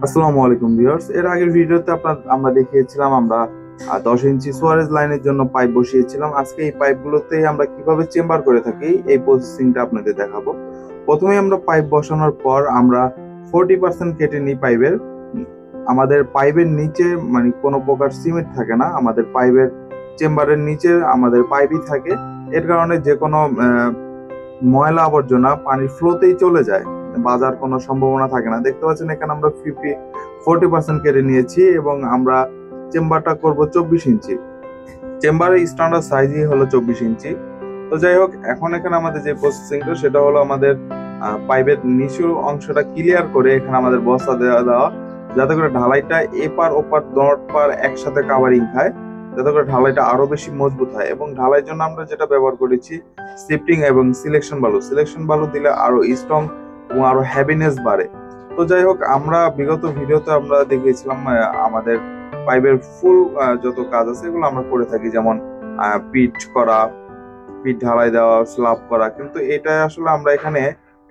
আসসালামু আলাইকুম ভিউয়ার্স। এর আগের ভিডিওতে আমরা দেখিয়েছিলাম আমরা 10 ইঞ্চি সোয়ারেজ লাইনের জন্য পাইপ বসিয়েছিলাম। আজকে এই পাইপগুলোতে আমরা কিভাবে চেম্বার করে থাকি এই প্রসেসিংটা আপনাদের দেখাবো। প্রথমে আমরা পাইপ বসানোর পর আমরা 40% কেটে নিই পাইপের। আমাদের পাইপের নিচে মানে কোনো প্রকার সিমেন্ট থাকে না, আমাদের পাইপের চেম্বারের নিচে আমাদের পাইপই থাকে। এর কারণে যে কোনো ময়লা আবর্জনা পানির ফ্লোতেই চলে যায়, বাজার কোনো সম্ভাবনা থাকে না। দেখতে পাচ্ছেন এখানে আমরা 40% কেটে নিয়েছি এবং আমরা চেম্বারটা করব 24 ইঞ্চি। চেম্বারের স্ট্যান্ডার্ড সাইজই হলো 24 ইঞ্চি। তো যাই হোক, এখন এখানে আমাদের যে প্রসেসিংটা সেটা হলো আমাদের পাইপের নিচু অংশটা ক্লিয়ার করে এখানে আমাদের বস্তা দেওয়া, যাতে করে ঢালাইটা এপার ওপার দোনোট পার একসাথে কাভারিং খায়, যাতে করে ঢালাইটা আরো বেশি মজবুত হয়। এবং ঢালাইয়ের জন্য আমরা যেটা ব্যবহার করেছি শিফটিং এবং সিলেকশন বালু দিলে আরো স্ট্রং এবং আরো হ্যাভিনেস বাড়ে। তো যাই হোক, আমরা বিগত ভিডিওতে আমরা দেখিয়েছিলাম আমাদের পাইপের ফুল যত কাজ আছে এগুলো আমরা করে থাকি, যেমন পিট ঢালাই দেওয়া, স্ল্যাব করা। কিন্তু এটা আসলে আমরা এখানে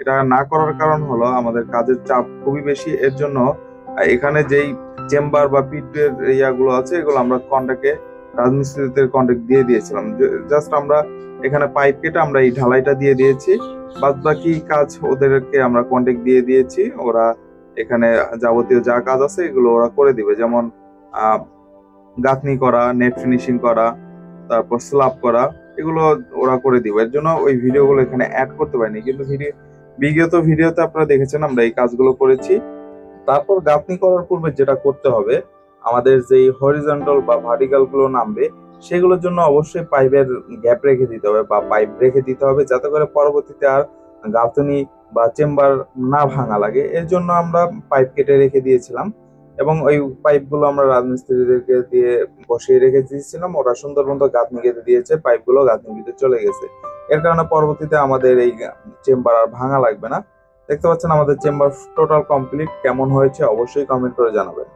এটা না করার কারণ হলো আমাদের কাজের চাপ খুবই বেশি। এর জন্য এখানে যেই চেম্বার বা পিটের ইয়াগুলো আছে এগুলো আমরা রাজমিস্ত্রিদের কন্ট্রাক্ট দিয়ে দিয়েছিলাম। জাস্ট আমরা এখানে পাইপ কেটে আমরা এই ঢালাইটা দিয়ে দিয়েছি, বাদ বাকি কাজ ওদেরকে আমরা কন্ট্রাক্ট দিয়ে দিয়েছি। ওরা এখানে যাবতীয় যা কাজ আছে এগুলো ওরা করে দিবে, যেমন গাঁথনি করা, নেট ফিনিশিং করা, তারপর স্ল্যাব করা, এগুলো ওরা করে দিবে। এর জন্য ওই ভিডিওগুলো এখানে অ্যাড করতে পারিনি, কিন্তু বিগত ভিডিওতে আপনারা দেখেছেন আমরা এই কাজগুলো করেছি। তারপর গাঁথনি করার পূর্বে যেটা করতে হবে, আমাদের যেই হরিজন্টাল বা ভার্টিক্যাল গুলো নামবে সেগুলোর জন্য অবশ্যই পাইপের গ্যাপ রেখে দিতে হবে বা পাইপ রেখে দিতে হবে, যাতে করে পরবর্তীতে আর গাঁথনি বা চেম্বার না ভাঙা লাগে। এর জন্য আমরা পাইপ কেটে রেখে দিয়েছিলাম এবং ওই পাইপগুলো আমরা রাজমিস্ত্রিদেরকে দিয়ে বসিয়ে রেখে দিয়েছিলাম। ওরা সুন্দর মতো গাঁথনি কেটে দিয়েছে, পাইপগুলো গাঁথনির ভিতরে চলে গেছে। এর কারণে পরবর্তীতে আমাদের এই চেম্বার আর ভাঙা লাগবে না। দেখতে পাচ্ছেন আমাদের চেম্বার টোটাল কমপ্লিট। কেমন হয়েছে অবশ্যই কমেন্ট করে জানাবেন।